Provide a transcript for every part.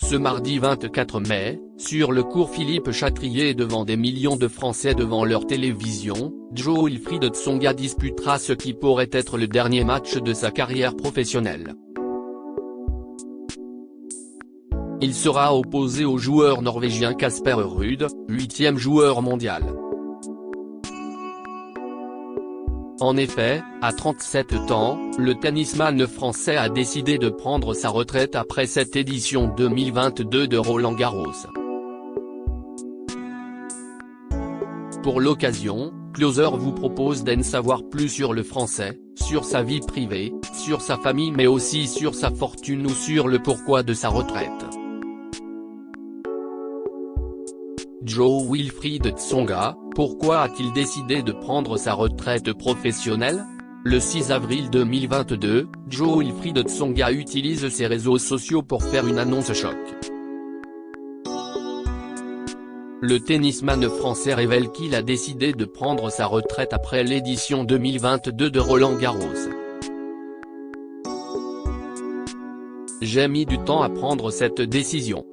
Ce mardi 24 mai, sur le cours Philippe Chatrier devant des millions de Français devant leur télévision, Jo-Wilfried Tsonga disputera ce qui pourrait être le dernier match de sa carrière professionnelle. Il sera opposé au joueur norvégien Casper Ruud, 8e joueur mondial. En effet, à 37 ans, le tennisman français a décidé de prendre sa retraite après cette édition 2022 de Roland-Garros. Pour l'occasion, Closer vous propose d'en savoir plus sur le Français, sur sa vie privée, sur sa famille mais aussi sur sa fortune ou sur le pourquoi de sa retraite. Jo-Wilfried Tsonga, pourquoi a-t-il décidé de prendre sa retraite professionnelle? Le 6 avril 2022, Jo-Wilfried Tsonga utilise ses réseaux sociaux pour faire une annonce choc. Le tennisman français révèle qu'il a décidé de prendre sa retraite après l'édition 2022 de Roland-Garros. J'ai mis du temps à prendre cette décision.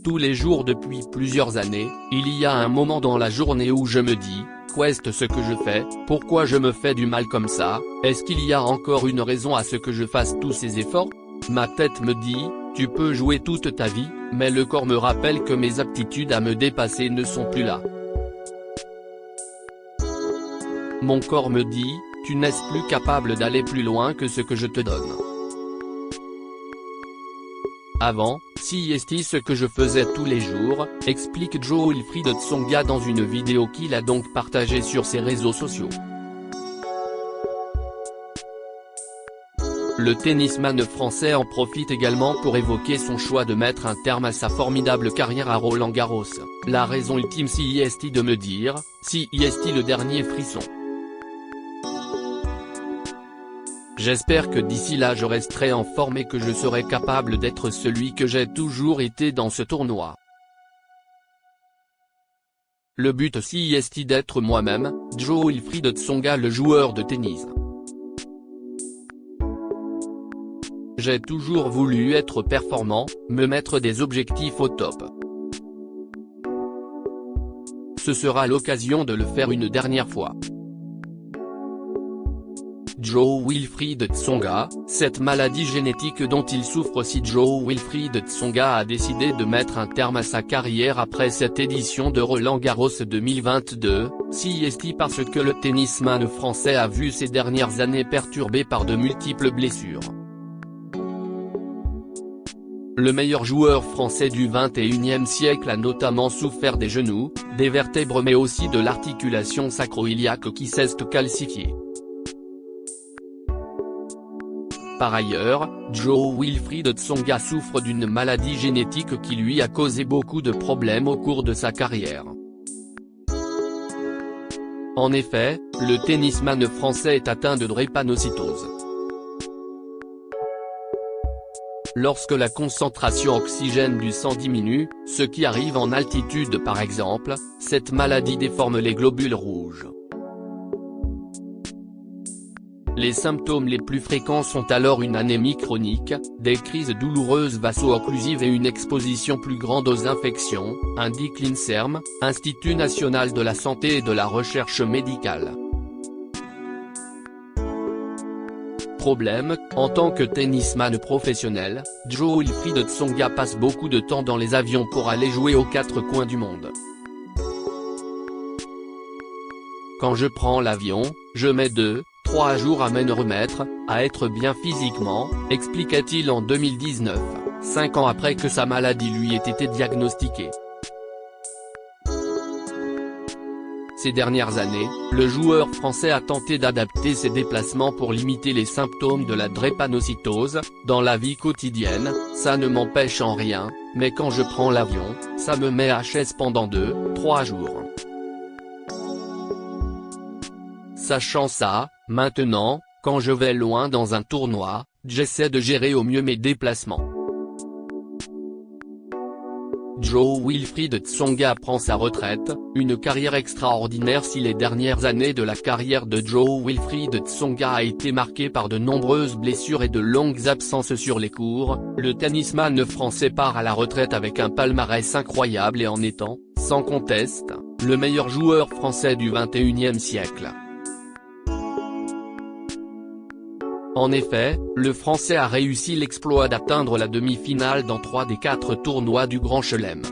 Tous les jours depuis plusieurs années, il y a un moment dans la journée où je me dis, qu'est-ce ce que je fais, pourquoi je me fais du mal comme ça, est-ce qu'il y a encore une raison à ce que je fasse tous ces efforts? Ma tête me dit, tu peux jouer toute ta vie, mais le corps me rappelle que mes aptitudes à me dépasser ne sont plus là. Mon corps me dit, tu n'es plus capable d'aller plus loin que ce que je te donne. Avant, c'était ce que je faisais tous les jours, explique Jo-Wilfried Tsonga dans une vidéo qu'il a donc partagée sur ses réseaux sociaux. Le tennisman français en profite également pour évoquer son choix de mettre un terme à sa formidable carrière à Roland-Garros. La raison ultime c'est de me dire, c'est le dernier frisson. J'espère que d'ici là je resterai en forme et que je serai capable d'être celui que j'ai toujours été dans ce tournoi. Le but c'est d'être moi-même, Jo-Wilfried Tsonga le joueur de tennis. J'ai toujours voulu être performant, me mettre des objectifs au top. Ce sera l'occasion de le faire une dernière fois. Jo-Wilfried Tsonga, cette maladie génétique dont il souffre. Si Jo-Wilfried Tsonga a décidé de mettre un terme à sa carrière après cette édition de Roland-Garros 2022, c'est parce que le tennisman français a vu ces dernières années perturbé par de multiples blessures. Le meilleur joueur français du XXIe siècle a notamment souffert des genoux, des vertèbres mais aussi de l'articulation sacro-iliaque qui s'est calcifiée. Par ailleurs, Jo-Wilfried Tsonga souffre d'une maladie génétique qui lui a causé beaucoup de problèmes au cours de sa carrière. En effet, le tennisman français est atteint de drépanocytose. Lorsque la concentration oxygène du sang diminue, ce qui arrive en altitude par exemple, cette maladie déforme les globules rouges. Les symptômes les plus fréquents sont alors une anémie chronique, des crises douloureuses vaso-occlusives et une exposition plus grande aux infections, indique l'INSERM, Institut national de la santé et de la recherche médicale. Problème, en tant que tennisman professionnel, Jo-Wilfried Tsonga passe beaucoup de temps dans les avions pour aller jouer aux quatre coins du monde. Quand je prends l'avion, je mets 2-3 jours à me remettre, à être bien physiquement, expliqua-t-il en 2019, 5 ans après que sa maladie lui ait été diagnostiquée. Ces dernières années, le joueur français a tenté d'adapter ses déplacements pour limiter les symptômes de la drépanocytose. Dans la vie quotidienne, ça ne m'empêche en rien, mais quand je prends l'avion, ça me met à chaise pendant 2-3 jours. Sachant ça, maintenant, quand je vais loin dans un tournoi, j'essaie de gérer au mieux mes déplacements. Jo-Wilfried Tsonga prend sa retraite, une carrière extraordinaire. Si les dernières années de la carrière de Jo-Wilfried Tsonga a été marquée par de nombreuses blessures et de longues absences sur les courts, le tennisman français part à la retraite avec un palmarès incroyable et en étant, sans conteste, le meilleur joueur français du XXIe siècle. En effet, le Français a réussi l'exploit d'atteindre la demi-finale dans 3 des 4 tournois du Grand Chelem.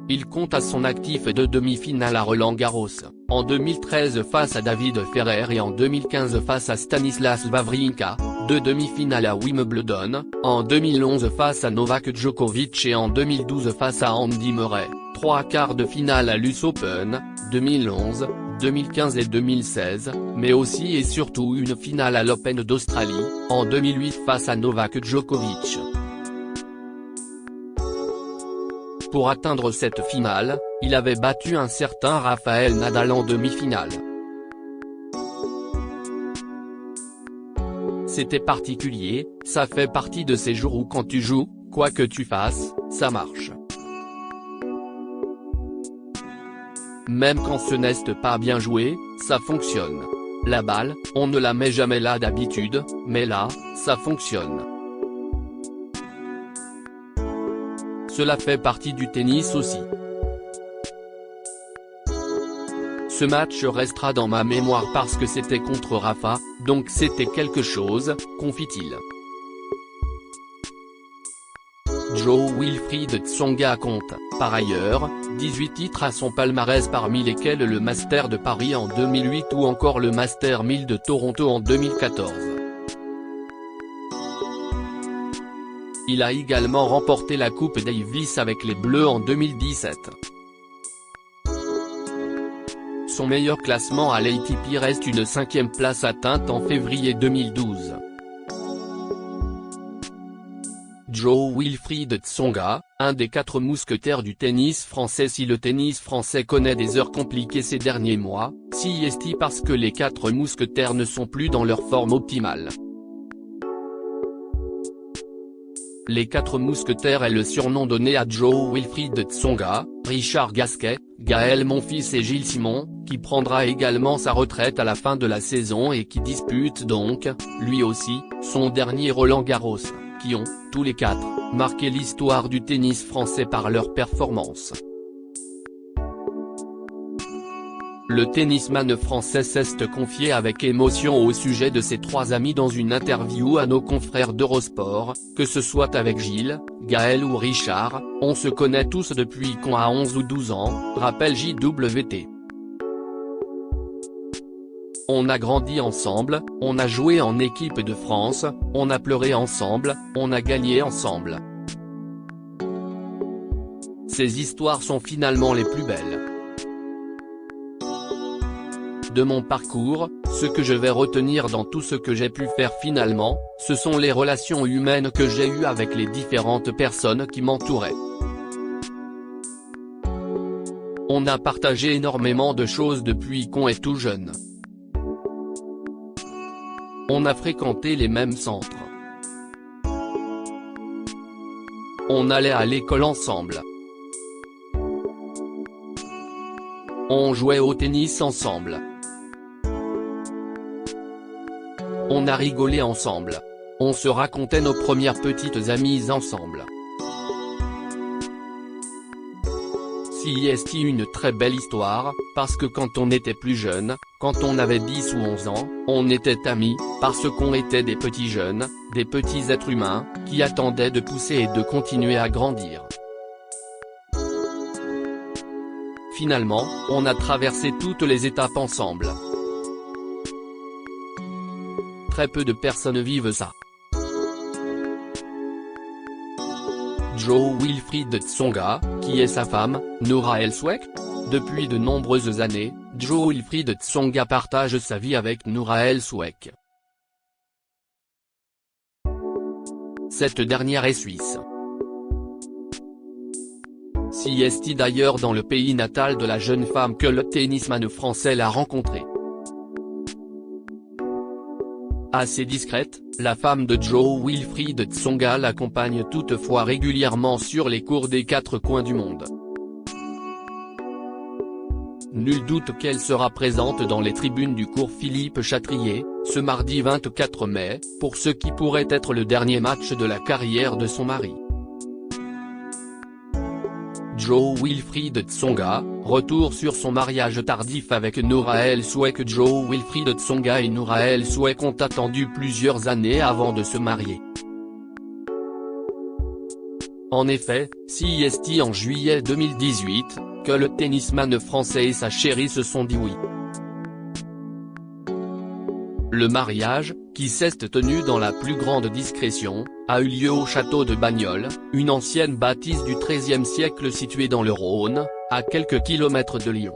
Il compte à son actif 2 demi-finales à Roland-Garros, en 2013 face à David Ferrer et en 2015 face à Stanislas Wawrinka, 2 demi-finales à Wimbledon, en 2011 face à Novak Djokovic et en 2012 face à Andy Murray, 3 quarts de finale à l'US Open, 2011, 2015 et 2016, mais aussi et surtout une finale à l'Open d'Australie, en 2008 face à Novak Djokovic. Pour atteindre cette finale, il avait battu un certain Rafael Nadal en demi-finale. C'était particulier, ça fait partie de ces jours où quand tu joues, quoi que tu fasses, ça marche. Même quand ce n'est pas bien joué, ça fonctionne. La balle, on ne la met jamais là d'habitude, mais là, ça fonctionne. Cela fait partie du tennis aussi. Ce match restera dans ma mémoire parce que c'était contre Rafa, donc c'était quelque chose, confie-t-il. Jo-Wilfried Tsonga compte, par ailleurs, 18 titres à son palmarès parmi lesquels le Master de Paris en 2008 ou encore le Master 1000 de Toronto en 2014. Il a également remporté la Coupe Davis avec les Bleus en 2017. Son meilleur classement à l'ATP reste une 5e place atteinte en février 2012. Jo-Wilfried Tsonga, un des 4 mousquetaires du tennis français. Si le tennis français connaît des heures compliquées ces derniers mois, c'est parce que les 4 mousquetaires ne sont plus dans leur forme optimale. Les 4 mousquetaires est le surnom donné à Jo-Wilfried Tsonga, Richard Gasquet, Gaël Monfils et Gilles Simon, qui prendra également sa retraite à la fin de la saison et qui dispute donc, lui aussi, son dernier Roland-Garros, qui ont, tous les 4, marqué l'histoire du tennis français par leur performance. Le tennisman français s'est confié avec émotion au sujet de ses 3 amis dans une interview à nos confrères d'Eurosport, que ce soit avec Gilles, Gaël ou Richard, on se connaît tous depuis qu'on a 11 ou 12 ans, rappelle JWT. On a grandi ensemble, on a joué en équipe de France, on a pleuré ensemble, on a gagné ensemble. Ces histoires sont finalement les plus belles de mon parcours. Ce que je vais retenir dans tout ce que j'ai pu faire finalement, ce sont les relations humaines que j'ai eues avec les différentes personnes qui m'entouraient. On a partagé énormément de choses depuis qu'on est tout jeune. On a fréquenté les mêmes centres. On allait à l'école ensemble. On jouait au tennis ensemble. On a rigolé ensemble. On se racontait nos premières petites amies ensemble. C'est une très belle histoire, parce que quand on était plus jeune, quand on avait 10 ou 11 ans, on était amis, parce qu'on était des petits jeunes, des petits êtres humains, qui attendaient de pousser et de continuer à grandir. Finalement, on a traversé toutes les étapes ensemble. Très peu de personnes vivent ça. Jo-Wilfried Tsonga, qui est sa femme, Nora El-Sweck. Depuis de nombreuses années, Jo-Wilfried Tsonga partage sa vie avec Nora El-Sweck. Cette dernière est suisse. C'est d'ailleurs dans le pays natal de la jeune femme que le tennisman français l'a rencontrée. Assez discrète, la femme de Joe Wilfried Tsonga l'accompagne toutefois régulièrement sur les cours des quatre coins du monde. Nul doute qu'elle sera présente dans les tribunes du cours Philippe Chatrier, ce mardi 24 mai, pour ce qui pourrait être le dernier match de la carrière de son mari. Joe Wilfried Tsonga, retour sur son mariage tardif avec Noura El Souek. Joe Wilfried Tsonga et Noura El Souek ont attendu plusieurs années avant de se marier. En effet, c'est en juillet 2018, que le tennisman français et sa chérie se sont dit oui. Le mariage, qui s'est tenu dans la plus grande discrétion, a eu lieu au château de Bagnols, une ancienne bâtisse du XIIIe siècle située dans le Rhône, à quelques kilomètres de Lyon.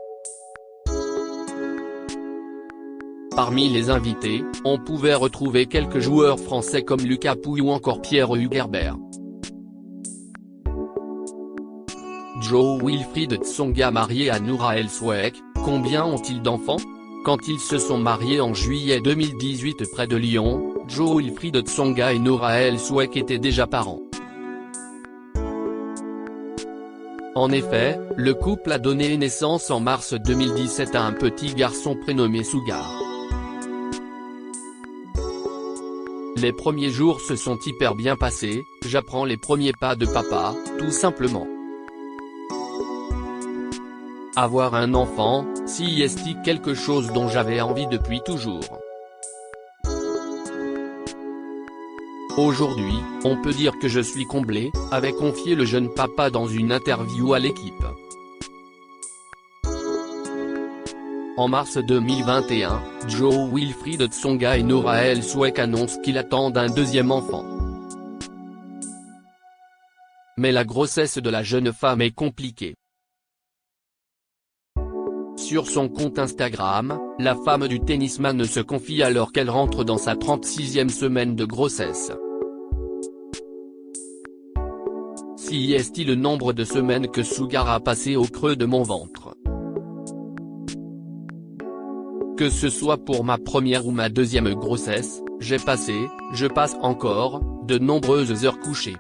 Parmi les invités, on pouvait retrouver quelques joueurs français comme Lucas Pouille ou encore Pierre-Hugues Herbert. Joe Wilfried Tsonga marié à Noura El Souek, combien ont-ils d'enfants? Quand ils se sont mariés en juillet 2018 près de Lyon, Joe Wilfried Tsonga et Noura El Souek étaient déjà parents. En effet, le couple a donné naissance en mars 2017 à un petit garçon prénommé Sugar. Les premiers jours se sont hyper bien passés, j'apprends les premiers pas de papa, tout simplement. Avoir un enfant, c'est quelque chose dont j'avais envie depuis toujours. Aujourd'hui, on peut dire que je suis comblé, avait confié le jeune papa dans une interview à l'équipe. En mars 2021, Joe Wilfried Tsonga et Noura El Souek annoncent qu'ils attendent un deuxième enfant. Mais la grossesse de la jeune femme est compliquée. Sur son compte Instagram, la femme du tennisman se confie alors qu'elle rentre dans sa 36e semaine de grossesse. C'est le nombre de semaines que Sugar a passé au creux de mon ventre. Que ce soit pour ma première ou ma deuxième grossesse, je passe encore, de nombreuses heures couchées.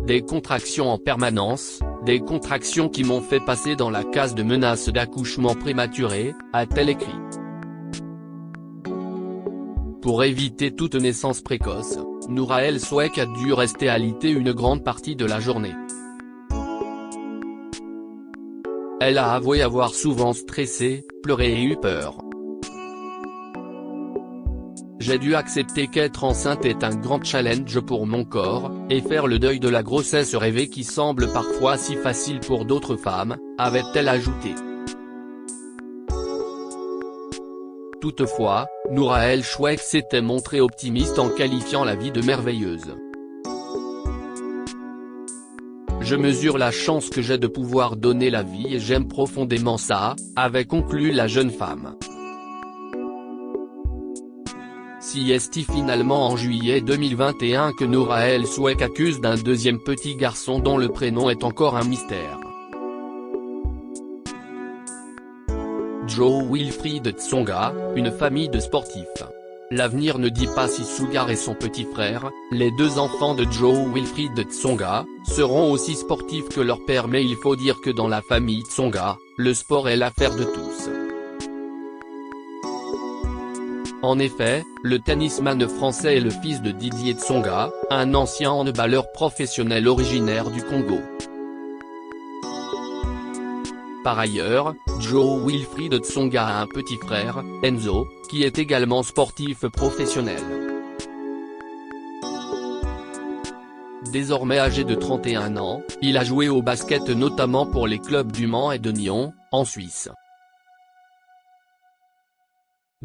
Des contractions en permanence, des contractions qui m'ont fait passer dans la case de menace d'accouchement prématuré, a-t-elle écrit. Pour éviter toute naissance précoce, Noura El Souek a dû rester alitée une grande partie de la journée. Elle a avoué avoir souvent stressé, pleuré et eu peur. J'ai dû accepter qu'être enceinte est un grand challenge pour mon corps, et faire le deuil de la grossesse rêvée qui semble parfois si facile pour d'autres femmes, avait-elle ajouté. Toutefois, Noura El Souek s'était montrée optimiste en qualifiant la vie de merveilleuse. Je mesure la chance que j'ai de pouvoir donner la vie et j'aime profondément ça, avait conclu la jeune femme. C'est finalement en juillet 2021 que Noura El Souek accuse d'un deuxième petit garçon dont le prénom est encore un mystère. Joe Wilfried Tsonga, une famille de sportifs. L'avenir ne dit pas si Sugar et son petit frère, les deux enfants de Joe Wilfried Tsonga, seront aussi sportifs que leur père, mais il faut dire que dans la famille Tsonga, le sport est l'affaire de tous. En effet, le tennisman français est le fils de Didier Tsonga, un ancien handballeur professionnel originaire du Congo. Par ailleurs, Joe Wilfried Tsonga a un petit frère, Enzo, qui est également sportif professionnel. Désormais âgé de 31 ans, il a joué au basket notamment pour les clubs du Mans et de Nyon, en Suisse.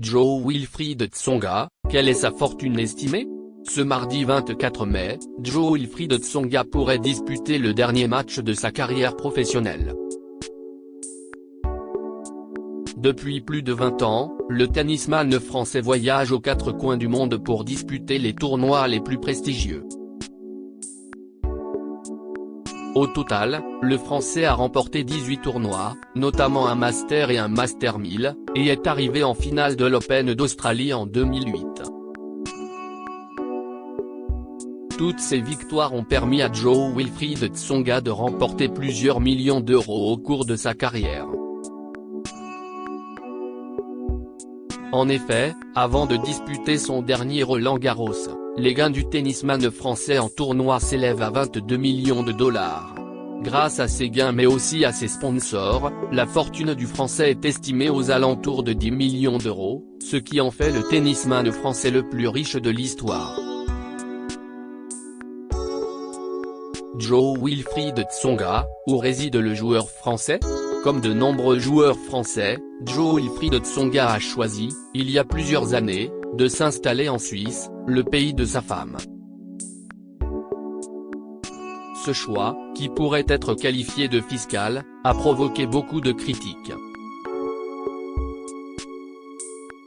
Joe Wilfried Tsonga, quelle est sa fortune estimée? Ce mardi 24 mai, Joe Wilfried Tsonga pourrait disputer le dernier match de sa carrière professionnelle. Depuis plus de 20 ans, le tennisman français voyage aux quatre coins du monde pour disputer les tournois les plus prestigieux. Au total, le Français a remporté 18 tournois, notamment un Master et un Master 1000, et est arrivé en finale de l'Open d'Australie en 2008. Toutes ces victoires ont permis à Jo-Wilfried Tsonga de remporter plusieurs millions d'euros au cours de sa carrière. En effet, avant de disputer son dernier Roland-Garros, les gains du tennisman français en tournoi s'élèvent à 22 millions de dollars. Grâce à ces gains mais aussi à ses sponsors, la fortune du Français est estimée aux alentours de 10 millions d'euros, ce qui en fait le tennisman français le plus riche de l'histoire. Jo-Wilfried Tsonga, où réside le joueur français? Comme de nombreux joueurs français, Jo-Wilfried Tsonga a choisi, il y a plusieurs années, de s'installer en Suisse, le pays de sa femme. Ce choix, qui pourrait être qualifié de fiscal, a provoqué beaucoup de critiques.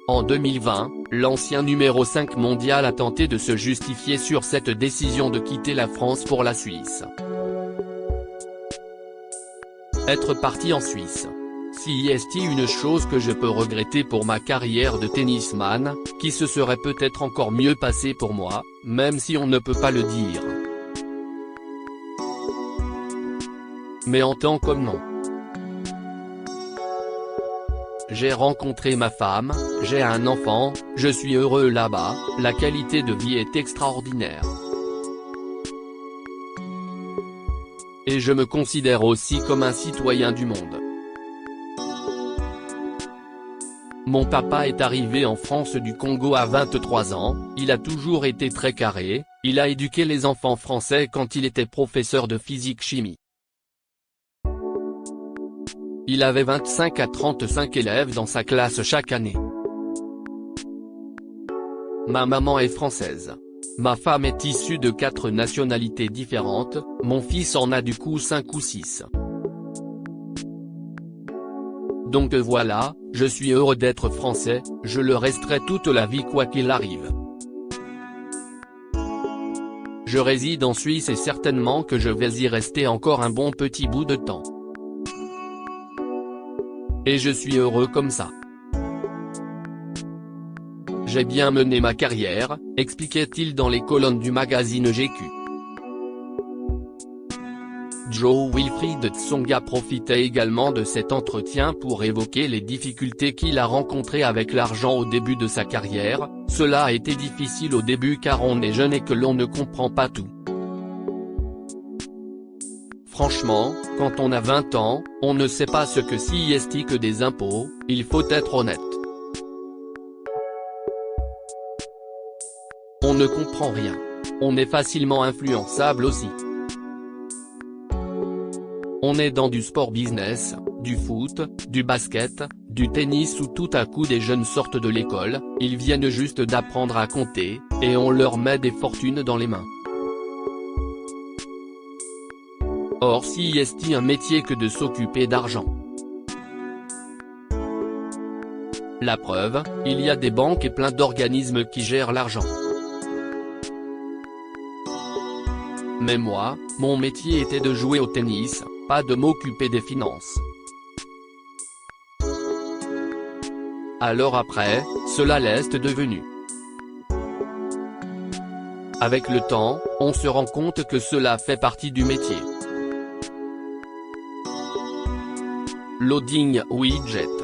En 2020, l'ancien numéro 5 mondial a tenté de se justifier sur cette décision de quitter la France pour la Suisse. Être parti en Suisse. Si est une chose que je peux regretter pour ma carrière de tennisman, qui se serait peut-être encore mieux passé pour moi, même si on ne peut pas le dire. Mais en tant comme non. J'ai rencontré ma femme, j'ai un enfant, je suis heureux là-bas, la qualité de vie est extraordinaire. Et je me considère aussi comme un citoyen du monde. Mon papa est arrivé en France du Congo à 23 ans, il a toujours été très carré, il a éduqué les enfants français quand il était professeur de physique-chimie. Il avait 25 à 35 élèves dans sa classe chaque année. Ma maman est française. Ma femme est issue de 4 nationalités différentes, mon fils en a du coup 5 ou 6. Donc voilà, je suis heureux d'être français, je le resterai toute la vie quoi qu'il arrive. Je réside en Suisse et certainement que je vais y rester encore un bon petit bout de temps. Et je suis heureux comme ça. J'ai bien mené ma carrière, expliquait-il dans les colonnes du magazine GQ. Jo-Wilfried Tsonga profitait également de cet entretien pour évoquer les difficultés qu'il a rencontrées avec l'argent au début de sa carrière. Cela a été difficile au début car on est jeune et que l'on ne comprend pas tout. Franchement, quand on a 20 ans, on ne sait pas ce que c'est que des impôts, il faut être honnête. On ne comprend rien. On est facilement influençable aussi. On est dans du sport business, du foot, du basket, du tennis où tout à coup des jeunes sortent de l'école, ils viennent juste d'apprendre à compter, et on leur met des fortunes dans les mains. Or si est un métier que de s'occuper d'argent. La preuve, il y a des banques et plein d'organismes qui gèrent l'argent. Mais moi, mon métier était de jouer au tennis, pas de m'occuper des finances. Alors après, cela l'est devenu. Avec le temps, on se rend compte que cela fait partie du métier. Loading widget.